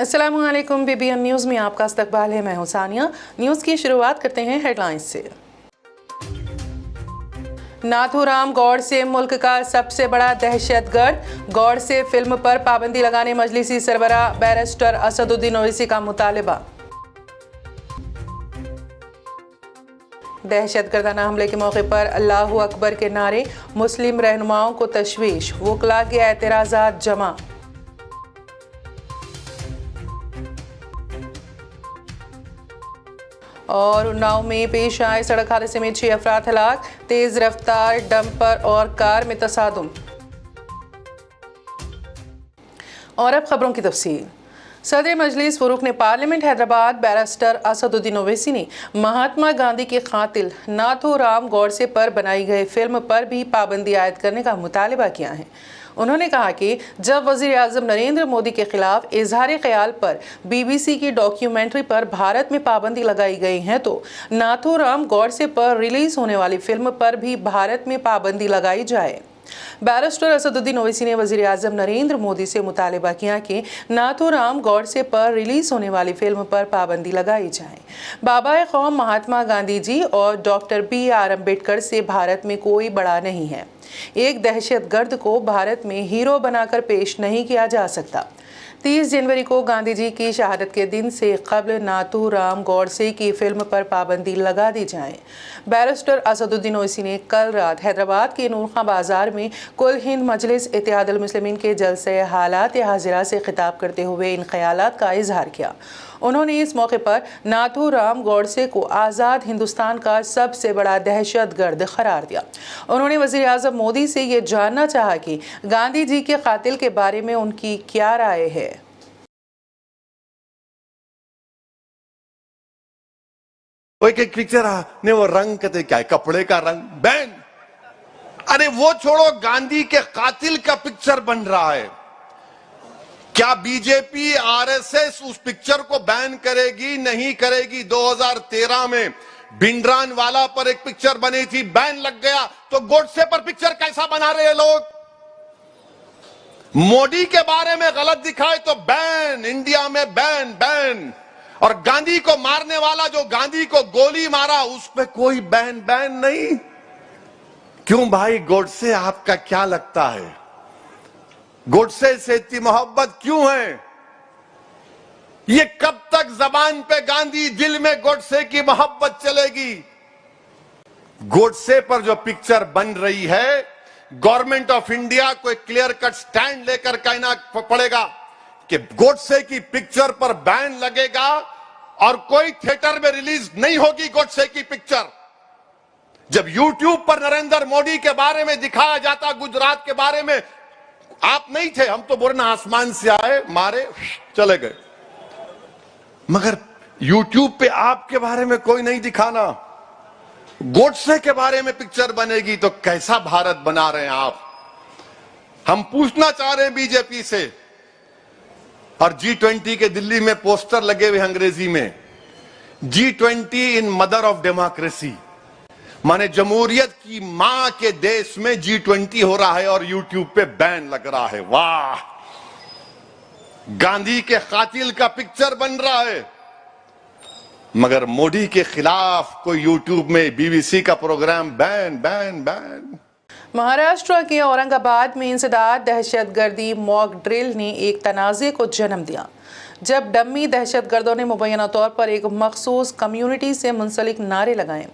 अस्सलामुअलैकुम BBN news में आपका इस्तकबाल है। मैं हूं सानिया। न्यूज़ की शुरुआत करते हैं हेडलाइंस से। नाथूराम गौडसे मुल्क का सबसे बड़ा दहशतगर्द, गौडसे फिल्म पर पाबंदी लगाने मजलिसी सरबरा बैरिस्टर असदुद्दीन ओवैसी का मुतालबा। दहशतगर्दाना हमले के मौके पर अल्लाहू अकबर के नारे, मुस्लिम रहनुमाओं को तशवीश, वकला के एतराज़ात जमा। और उन्नाव में पेश आए सड़क हादसे में 6 अफराद हलाक, तेज रफ्तार डंपर और कार में तसादुम। और अब खबरों की तफसील। सदर मजलिस फ़ुरूक ने पार्लियामेंट हैदराबाद बैरिस्टर असदुद्दीन ओवैसी ने महात्मा गांधी के कातिल नाथूराम गौडसे पर बनाई गई फिल्म पर भी पाबंदी आयद करने का मुतालबा किया है। उन्होंने कहा कि जब वज़ीर आज़म नरेंद्र मोदी के खिलाफ इजहार ख्याल पर BBC की डॉक्यूमेंट्री पर भारत में पाबंदी लगाई गई है, तो नाथूराम गौडसे पर रिलीज होने वाली फिल्म पर भी भारत में पाबंदी लगाई जाए। बैरिस्टर असदुद्दीन ओवैसी ने वज़ीर आज़म नरेंद्र मोदी से मुतालबा किया कि नाथूराम गौडसे पर रिलीज होने वाली फिल्म पर पाबंदी लगाई जाए। बाबा कौम महात्मा गांधी जी और डॉक्टर BR अम्बेडकर से भारत में कोई बड़ा नहीं है। एक दहशतगर्द को भारत में हीरो बनाकर पेश नहीं किया जा सकता। 30 जनवरी को गांधी जी की शहादत के दिन से कबल नाथूराम गौडसे की फिल्म पर पाबंदी लगा दी जाए। बैरिस्टर असदुद्दीन ओवैसी ने कल रात हैदराबाद के नूरखां बाजार में कुल हिंद मजलिस इत्तेहादुल मुस्लिमीन के जलसे हालात हाजिरा से खिताब करते हुए इन ख्यालात का इजहार किया। उन्होंने इस मौके पर नाथूराम गौडसे को आज़ाद हिंदुस्तान का सबसे बड़ा दहशतगर्द करार दिया। उन्होंने वज़ीर आज़म मोदी से ये जानना चाहा कि गांधी जी के कातिल के बारे में उनकी क्या राय है। एक पिक्चर ने वो रंग कहते क्या है, कपड़े का रंग बैन। अरे वो छोड़ो, गांधी के कातिल का पिक्चर बन रहा है। क्या बीजेपी RSS उस पिक्चर को बैन करेगी? नहीं करेगी। 2013 में भिंडरानवाला पर एक पिक्चर बनी थी, बैन लग गया। तो गौडसे पर पिक्चर कैसा बना रहे हैं लोग? मोदी के बारे में गलत दिखाए तो बैन, इंडिया में बैन बैन। और गांधी को मारने वाला जो गांधी को गोली मारा उस पर कोई बैन नहीं। क्यों भाई, गौडसे आपका क्या लगता है? गौडसे से इतनी मोहब्बत क्यों है? ये कब तक जबान पे गांधी, दिल में गौडसे की मोहब्बत चलेगी? गौडसे पर जो पिक्चर बन रही है, गवर्नमेंट ऑफ इंडिया को एक क्लियर कट स्टैंड लेकर कहना पड़ेगा कि गौडसे की पिक्चर पर बैन लगेगा और कोई थिएटर में रिलीज नहीं होगी गौडसे की पिक्चर। जब YouTube पर नरेंद्र मोदी के बारे में दिखाया जाता, गुजरात के बारे में, आप नहीं थे, हम तो बोलना आसमान से आए, मारे, चले गए। मगर YouTube पे आपके बारे में कोई नहीं दिखाना। गौडसे के बारे में पिक्चर बनेगी तो कैसा भारत बना रहे हैं आप? हम पूछना चाह रहे हैं बीजेपी से। और G20 के दिल्ली में पोस्टर लगे हुए अंग्रेजी में, G20 in mother of democracy, माने जमहूरियत की मां के देश में G20 हो रहा है और YouTube पे बैन लग रहा है। वाह, गांधी के कातिल का पिक्चर बन रहा है, मगर मोदी के खिलाफ कोई YouTube में BBC का प्रोग्राम बैन। महाराष्ट्र के औरंगाबाद में इंसदाद दहशतगर्दी मॉक ड्रिल ने एक तनाज़े को जन्म दिया, जब डम्मी दहशतगर्दों ने मुबैना तौर पर एक मखसूस कम्युनिटी से मुंसलिक नारे लगाए।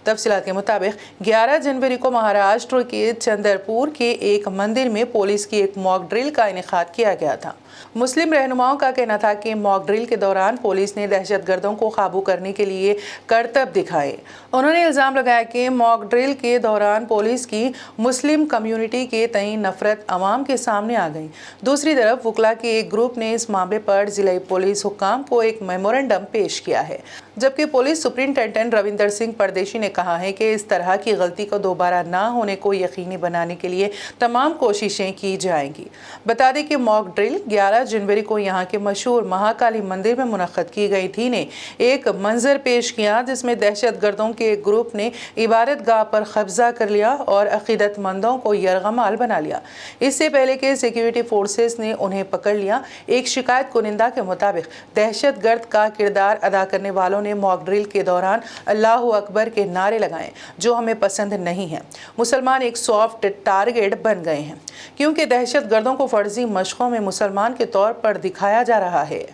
तफसीलात के मुताबिक 11 जनवरी को महाराष्ट्र के चंद्रपुर के एक मंदिर में पुलिस की एक मॉक ड्रिल का इनेकाद किया गया था। मुस्लिम रहनुमाओं का कहना था कि मॉक ड्रिल के दौरान पुलिस ने दहशतगर्दों को काबू करने के लिए करतब दिखाए। उन्होंने इल्ज़ाम लगाया कि मॉक ड्रिल के दौरान पुलिस की मुस्लिम कम्युनिटी के तई नफरत अवाम के सामने आ गई। दूसरी तरफ वकला के एक ग्रुप ने इस मामले पर जिला पुलिस हुक्काम को एक मेमोरेंडम पेश किया है, जबकि पुलिस सुपरिंटेंडेंट रविंदर सिंह परदेशी ने कहा है कि इस तरह की गलती को दोबारा ना होने को यकीनी बनाने के लिए तमाम कोशिशें की जाएंगी। बता दें कि मॉक ड्रिल 11 जनवरी को यहाँ के मशहूर महाकाली मंदिर में मुनक्कद की गई थी ने एक मंजर पेश किया, जिसमें दहशतगर्दों के एक ग्रुप ने इबादत गाह पर कब्जा कर लिया और अकीदतमंदों को यरगमाल बना लिया। इससे पहले के सिक्योरिटी फोर्सेस ने उन्हें पकड़ लिया। एक शिकायत कुनिंदा के मुताबिक दहशतगर्द का किरदार अदा करने वालों ने मॉक ड्रिल के दौरान अल्लाह अकबर के नारे लगाए, जो हमें पसंद नहीं है। मुसलमान एक सॉफ्ट टारगेट बन गए हैं क्योंकि दहशतगर्दों को फर्जी मशकों में मुसलमान के तौर पर दिखाया जा रहा है।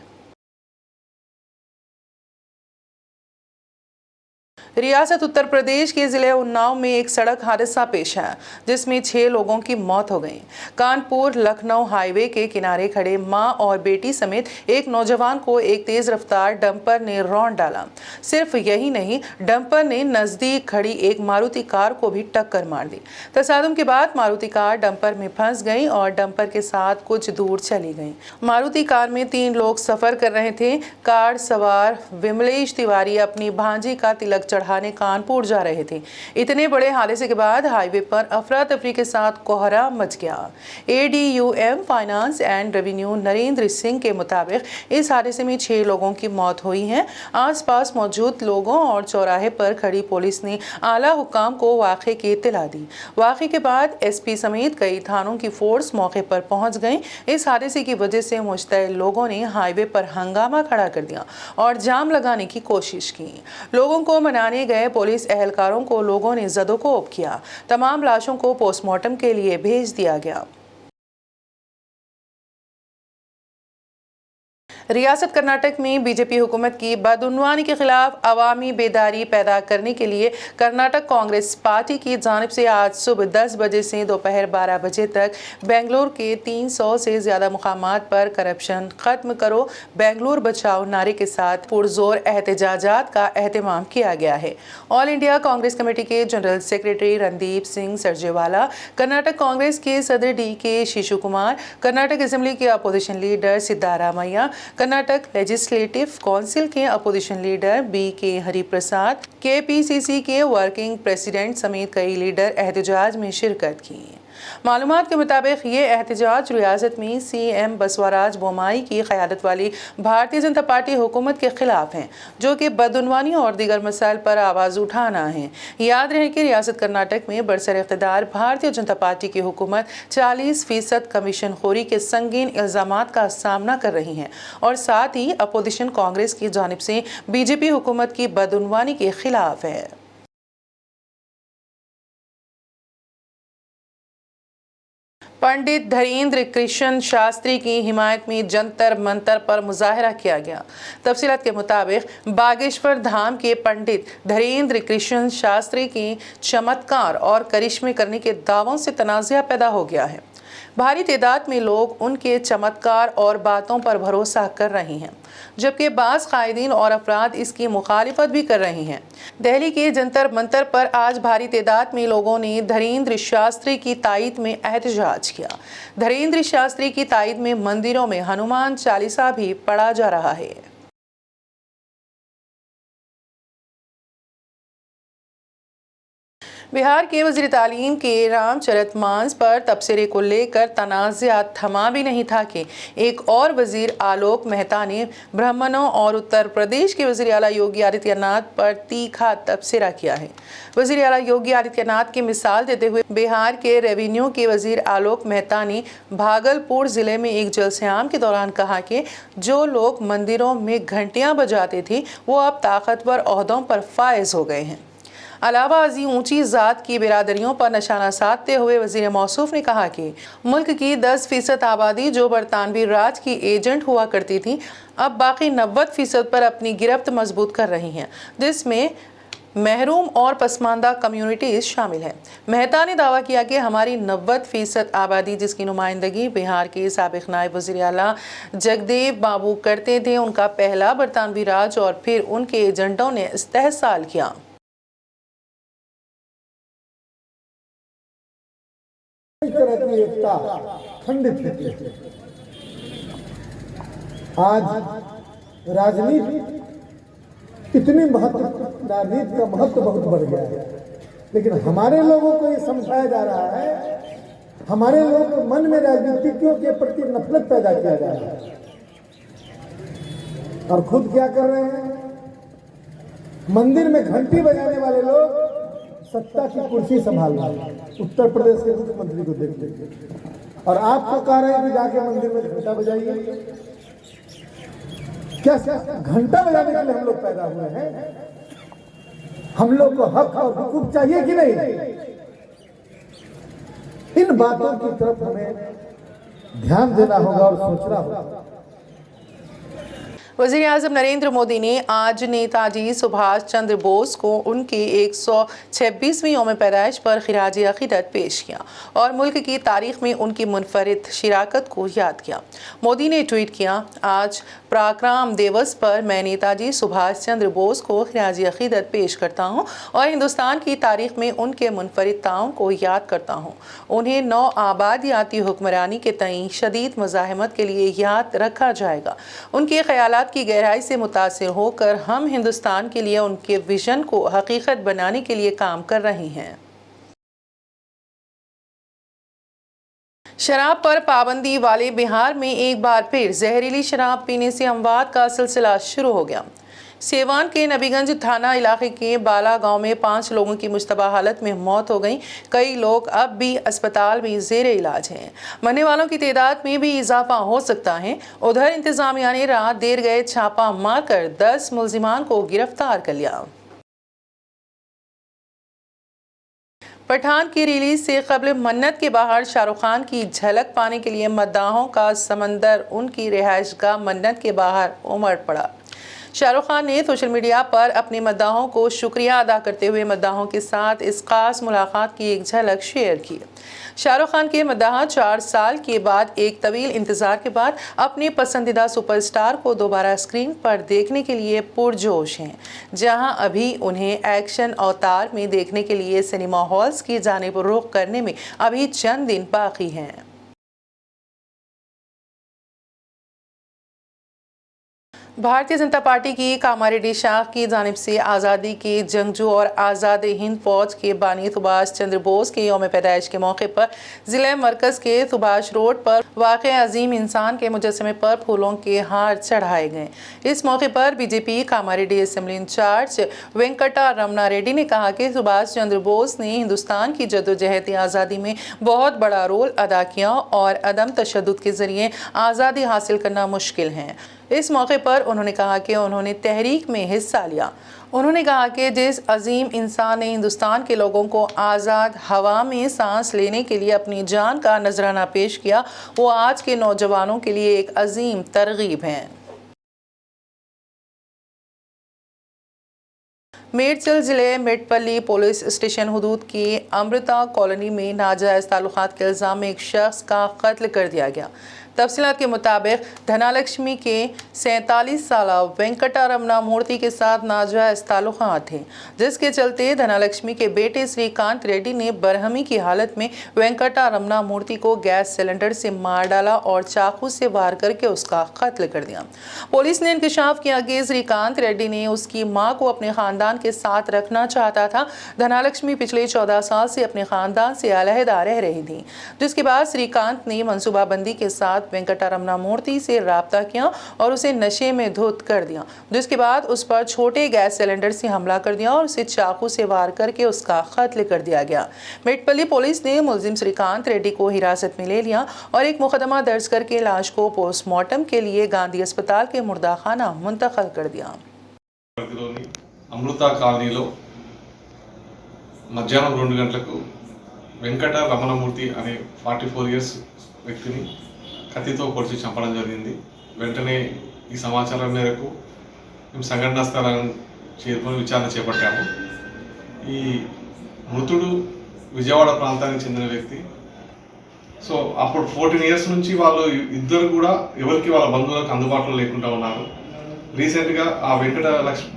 रियासत उत्तर प्रदेश के जिले उन्नाव में एक सड़क हादसा पेश है जिसमें 6 लोगों की मौत हो गई। कानपुर लखनऊ हाईवे के किनारे खड़े मां और बेटी समेत एक नौजवान को एक तेज रफ्तार डंपर ने रौंद डाला। सिर्फ यही नहीं, डंपर ने नजदीक खड़ी एक मारुति कार को भी टक्कर मार दी। तसादुम के बाद मारुति कार डंपर में फंस गई और डंपर के साथ कुछ दूर चली गई। मारुति कार में 3 लोग सफर कर रहे थे। कार सवार विमलेश तिवारी अपनी भांजी का तिलक चढ़ाने कानपुर जा रहे थे। इतने बड़े हादसे के बाद हाईवे पर अफरा तफरी के साथ कोहरा मच गया। ADUM finance and revenue Narendra Singh के मुताबिक इस हादसे में 6 लोगों की मौत हुई है। आसपास मौजूद लोगों और चौराहे पर खड़ी पुलिस ने आला हुकाम को वाक़े की इत्तला दी। वाक़े के बाद SP समेत कई थानों की फोर्स मौके पर पहुंच गई। इस हादसे की वजह से मुश्तइल लोगों ने हाईवे पर हंगामा खड़ा कर दिया और जाम लगाने की कोशिश की। लोगों को मनाने गए पुलिस एहलकारों को लोगों ने ज़दोकोब किया। तमाम लाशों को पोस्टमार्टम के लिए भेज दिया गया। रियासत कर्नाटक में बीजेपी हुकूमत की बदउनवानी के खिलाफ अवामी बेदारी पैदा करने के लिए कर्नाटक कांग्रेस पार्टी की जानिब से आज सुबह 10 बजे से दोपहर 12 बजे तक बेंगलुरु के 300 से ज़्यादा मुकामात पर करप्शन ख़त्म करो बेंगलुरु बचाओ नारे के साथ पुरजोर एहतजाजात का एहतमाम किया गया है। ऑल इंडिया कांग्रेस कमेटी के जनरल सेक्रेटरी रणदीप सिंह सरजेवाला, कर्नाटक कांग्रेस के सदर DK Shivakumar, Karnataka assembly के opposition leader Siddaramaiah, Karnataka legislative council के opposition leader BK Hariprasad, KPCC के वर्किंग प्रेसिडेंट समेत कई लीडर एहतजाज में शिरकत की। मालूमात के मुताबिक ये एहतजाज रियासत में CM बसवराज बोम्मई की क़यादत वाली भारतीय जनता पार्टी हुकूमत के खिलाफ हैं, जो कि बदउनवानी और दीगर मसाइल पर आवाज़ उठाना है। याद रहे कि रियासत कर्नाटक में बरसर इक़्तिदार भारतीय जनता पार्टी की हुकूमत 40% कमीशन खोरी के संगीन इल्ज़ामात का सामना कर रही है और साथ ही अपोजिशन कांग्रेस की जानिब से BJP हुकूमत की बदउनवानी के खिलाफ है। पंडित धीरेन्द्र कृष्ण शास्त्री की हिमायत में जंतर मंतर पर मुजाहरा किया गया। तफसीलात के मुताबिक बागेश्वर धाम के पंडित धीरेन्द्र कृष्ण शास्त्री की चमत्कार और करिश्मे करने के दावों से तनाज़ा पैदा हो गया है। भारी तादाद में लोग उनके चमत्कार और बातों पर भरोसा कर रहे हैं, जबकि बाज़ कायदीन और अफराद इसकी मुखालिफत भी कर रहे हैं। दिल्ली के जंतर मंतर पर आज भारी तादाद में लोगों ने धीरेन्द्र शास्त्री की तायद में एहतजाज किया। धीरेन्द्र शास्त्री की तायद में मंदिरों में हनुमान चालीसा भी पढ़ा जा रहा है। बिहार के वज़ीर तालीम के रामचरित मानस पर तबसरे को लेकर तनाज़ा थमा भी नहीं था कि एक और वज़ीर आलोक मेहता ने ब्राह्मणों और उत्तर प्रदेश के वज़ीर आला योगी आदित्यनाथ पर तीखा तबसरा किया है। वज़ीर आला योगी आदित्यनाथ की मिसाल देते हुए बिहार के रेवेन्यू के वज़ीर आलोक मेहता ने भागलपुर ज़िले में एक जलसेआम के दौरान कहा कि जो लोग मंदिरों में घंटियाँ बजाते थे वो अब ताकतवर ओहदों पर फायज हो गए हैं। अलावा अजी ऊंची ज़ात की बिरादरियों पर निशाना साधते हुए वज़ीर मौसूफ ने कहा कि मुल्क की 10% आबादी जो बरतानवी राज की एजेंट हुआ करती थी, अब बाकी 90% पर अपनी गिरफ्त मजबूत कर रही हैं, जिसमें महरूम और पसमानदा कम्युनिटीज़ शामिल है। मेहता ने दावा किया कि हमारी 90% आबादी, जिसकी नुमाइंदगी बिहार के साबिक़ नायब वज़ीर आला जगदेव बाबू करते थे, उनका पहला बरतानवी राज और फिर उनके एजेंटों ने इस्तेहसाल किया। इस तरह की एकता खंडित होती है। आज राजनीति इतनी राजनीति का महत्व बहुत बढ़ गया है, लेकिन हमारे लोगों को ये समझाया जा रहा है, हमारे लोगों के मन में राजनीतिज्ञों के प्रति नफरत पैदा किया जा रहा है। और खुद क्या कर रहे हैं? मंदिर में घंटी बजाने वाले लोग सत्ता की कुर्सी संभाल रहे हैं। उत्तर प्रदेश के मुख्यमंत्री को देख लीजिए और आपको कह रहे हैं कि जाके मंदिर में घंटा बजाइए। क्या घंटा बजाने के लिए हम लोग पैदा हुए हैं? हम लोग को हक और हुकूक चाहिए कि नहीं? इन बातों की तरफ हमें ध्यान देना होगा और सोचना होगा। वज़ीर-ए-आज़म नरेंद्र मोदी ने आज नेताजी सुभाष चंद्र बोस को उनकी 126वीं यौम पैदाइश पर खिराज अक़ीदत पेश किया और मुल्क की तारीख में उनकी मुनफरिद शिराकत को याद किया। मोदी ने ट्वीट किया, आज पराक्रम दिवस पर मैं नेताजी सुभाष चंद्र बोस को खिराज अक़ीदत पेश करता हूँ और हिंदुस्तान की तारीख में उनके मुनफरिद ताउन को याद करता हूँ। उन्हें नौ आबादियाती हुक्मरानी के तईं शदीद मज़ाहमत के लिए याद रखा जाएगा। उनके ख़यालात की गहराई से मुतासिर होकर हम हिंदुस्तान के लिए उनके विजन को हकीकत बनाने के लिए काम कर रहे हैं। शराब पर पाबंदी वाले बिहार में एक बार फिर जहरीली शराब पीने से अमवात का सिलसिला शुरू हो गया। सीवान के नबीगंज थाना इलाके के बाला गांव में 5 लोगों की मुश्तबा हालत में मौत हो गई। कई लोग अब भी अस्पताल में ज़ेरे इलाज हैं। मरने वालों की तादाद में भी इजाफा हो सकता है। उधर इंतजामिया ने रात देर गए छापा मारकर 10 मुल्जिमान को गिरफ्तार कर लिया। पठान की रिलीज से कबल मन्नत के बाहर शाहरुख खान की झलक पाने के लिए मद्दाहों का समंदर उनकी रिहाइशगाह मन्नत के बाहर उमड़ पड़ा। शाहरुख खान ने सोशल मीडिया पर अपने मद्दाहों को शुक्रिया अदा करते हुए मद्दाहों के साथ इस खास मुलाकात की एक झलक शेयर की। शाहरुख खान के मद्दाह 4 साल के बाद एक तवील इंतजार के बाद अपने पसंदीदा सुपरस्टार को दोबारा स्क्रीन पर देखने के लिए पुरजोश हैं, जहां अभी उन्हें एक्शन अवतार में देखने के लिए सिनेमा हॉल्स की जानिब रुख करने में अभी चंद दिन बाकी हैं। भारतीय जनता पार्टी की कामारेड्डी शाख की जानिब से आज़ादी के जंगजू और आज़ाद हिंद फौज के बानी सुभाष चंद्र बोस के यौम पैदाइश के मौके पर ज़िले मरकज़ के सुभाष रोड पर वाक़े अजीम इंसान के मुजस्समे पर फूलों के हार चढ़ाए गए। इस मौके पर BJP Kamareddy assembly incharge Venkata Ramana Reddy ने कहा कि सुभाष चंद्र बोस ने हिंदुस्तान की जद्दोजहद आज़ादी में बहुत बड़ा रोल अदा किया और अदम तशद्दुद के ज़रिए आज़ादी हासिल करना मुश्किल है। इस मौके पर उन्होंने कहा कि उन्होंने तहरीक में हिस्सा लिया। उन्होंने कहा कि जिस अजीम इंसान ने हिंदुस्तान के लोगों को आज़ाद हवा में सांस लेने के लिए अपनी जान का नजराना पेश किया, वो आज के नौजवानों के लिए एक अजीम तरगीब हैं। मेडचल ज़िले मेटपल्ली पुलिस स्टेशन हुदूद की अमृता कॉलोनी में नाजायज़ ताल्लुकात के इल्ज़ाम में एक शख्स का कत्ल कर दिया गया। तफसीलात के मुताबिक धनालक्ष्मी के 47 साल वेंकटा रमना मूर्ति के साथ नाजायज़ ताल्लुकात थे, जिसके चलते धनालक्ष्मी के बेटे श्रीकांत रेड्डी ने बरहमी की हालत में वेंकटा रमना मूर्ति को गैस सिलेंडर से मार डाला और चाकू से वार करके उसका कत्ल कर दिया। पुलिस ने इंकशाफ किया कि श्रीकांत रेड्डी ने उसकी मां को अपने खानदान के साथ रखना चाहता था। धनालक्ष्मी पिछले 14 साल से अपने खानदान से अलहदा रह रही थी, जिसके बाद श्रीकांत ने मनसूबाबंदी के साथ वेंकटा रमना मूर्ति से राब्ता किया और उसे नशे में धुत कर दिया, जिसके बाद उस पर छोटे गैस सिलेंडर से हमला कर दिया और उसे चाकू से वार करके उसका कत्ल कर दिया गया। मेटपल्ली पुलिस ने मुलजिम श्रीकांत रेड्डी को हिरासत में ले लिया और एक मुकदमा दर्ज करके लाश को पोस्टमार्टम के लिए गांधी अस्पताल के मुर्दाखाना मुंतकिल कर दिया। అమృత కాలనీలో మధ్యాహ్నం 2 గంటలకు వెంకట రమణమూర్తి అనే 44 ఇయర్స్ వ్యక్తిని కత్తితో పొడిచి చంపడం జరిగింది. వెంటనే ఈ సమాచారం మేరకు మేము సంఘటనా స్థలాన్ని చేరుకొని విచారణ చేపట్టాము. ఈ మృతుడు విజయవాడ ప్రాంతానికి చెందిన వ్యక్తి. సో అప్పుడు 14 ఇయర్స్ నుంచి వాళ్ళు ఇద్దరు కూడా ఎవరికి వాళ్ళ బంధువులకు అందుబాటులో లేకుండా ఉన్నారు. రీసెంట్గా ఆ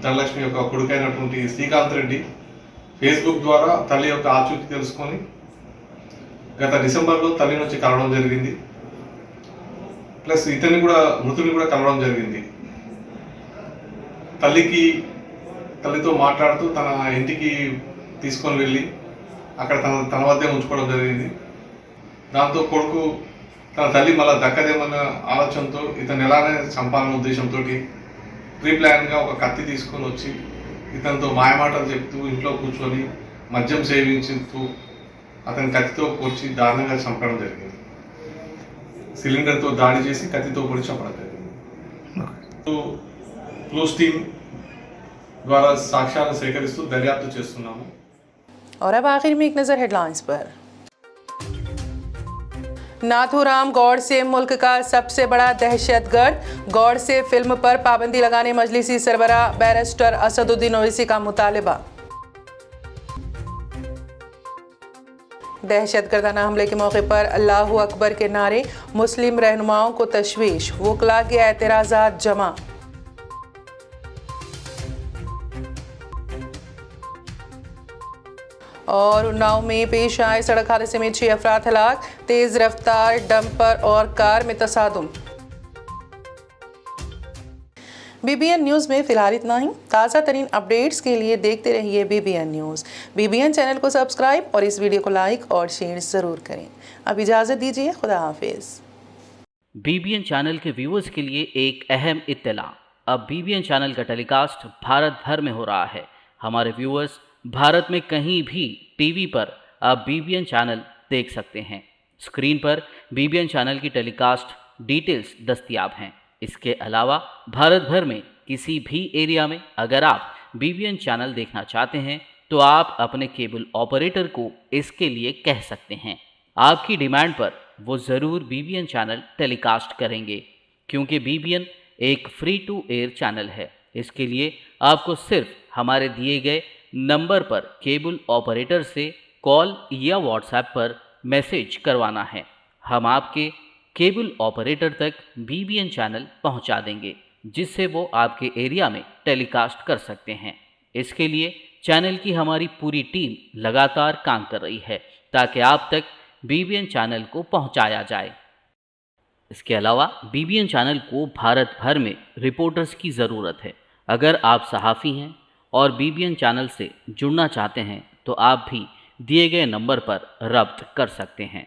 ధనలక్ష్మి యొక్క కొడుకైనటువంటి శ్రీకాంత్ రెడ్డి ఫేస్బుక్ ద్వారా తల్లి యొక్క ఆచూకీ తెలుసుకొని గత డిసెంబర్లో తల్లి నుంచి కలవడం జరిగింది. ప్లస్ ఇతన్ని కూడా మృతుని కూడా కలవడం జరిగింది. తల్లితో మాట్లాడుతూ తన ఇంటికి తీసుకొని వెళ్ళి అక్కడ తన వద్దే ఉంచుకోవడం జరిగింది. దాంతో కొడుకు తన తల్లి మళ్ళీ దక్కదేమన్న ఆలోచనతో ఇతను ఎలానే చంపాలనే ఉద్దేశంతో ప్రీ ప్లాన్గా ఒక కత్తి తీసుకొని వచ్చి ఇతనితో మాయమాటలు చెప్తూ ఇంట్లో కూర్చొని మద్యం సేవించుతూ అతని కత్తితో పొడిచి దారుణంగా చంపడం జరిగింది. సిలిండర్తో దాడి చేసి కత్తితో పొడి చంపడం జరిగింది. క్లూస్ టీమ్ ద్వారా సాక్ష్యాలను సేకరిస్తూ దర్యాప్తు చేస్తున్నాము. और अब आखिर में एक नज़र हेडलाइंस पर। नाथूराम गौडसे मुल्क का सबसे बड़ा दहशतगर्द, गौडसे फिल्म पर पाबंदी लगाने मजलिसी सरबराह बैरिस्टर असदुद्दीन ओवैसी का मुतालबा। दहशतगर्दाना हमले के मौके पर अल्लाहू अकबर के नारे, मुस्लिम रहनुमाओं को तशवीश, वकला के एतराज़ात जमा। और उन्नाव में पेश आए सड़क हादसे में 6 अफराद हलाक, तेज रफ्तार डंपर और कार में तसादुम। BBN न्यूज़ में फिलहाल इतना ही। ताज़ा तरीन अपडेट्स के लिए देखते रहिए BBN न्यूज़। BBN चैनल को सब्सक्राइब और इस वीडियो को लाइक और शेयर ज़रूर करें। अब इजाज़त दीजिए, खुदा हाफिज़। BBN चैनल के व्यूअर्स के लिए एक अहम इत्तला। अब BBN चैनल का टेलीकास्ट भारत भर में हो रहा है। हमारे व्यूअर्स भारत में कहीं भी टीवी पर आप BBN चैनल देख सकते हैं। स्क्रीन पर BBN चैनल की टेलीकास्ट डिटेल्स दस्तयाब हैं। इसके अलावा भारत भर में किसी भी एरिया में अगर आप BBN चैनल देखना चाहते हैं तो आप अपने केबल ऑपरेटर को इसके लिए कह सकते हैं। आपकी डिमांड पर वो ज़रूर BBN चैनल टेलीकास्ट करेंगे, क्योंकि BBN एक फ्री टू एयर चैनल है। इसके लिए आपको सिर्फ हमारे दिए गए नंबर पर केबल ऑपरेटर से कॉल या व्हाट्सएप पर मैसेज करवाना है। हम आपके केबल ऑपरेटर तक BBN चैनल पहुंचा देंगे, जिससे वो आपके एरिया में टेलीकास्ट कर सकते हैं। इसके लिए चैनल की हमारी पूरी टीम लगातार काम कर रही है ताकि आप तक BBN चैनल को पहुंचाया जाए। इसके अलावा BBN चैनल को भारत भर में रिपोर्टर्स की ज़रूरत है। अगर आप सहाफ़ी हैं और BBN चैनल से जुड़ना चाहते हैं तो आप भी दिए गए नंबर पर रब्त कर सकते हैं।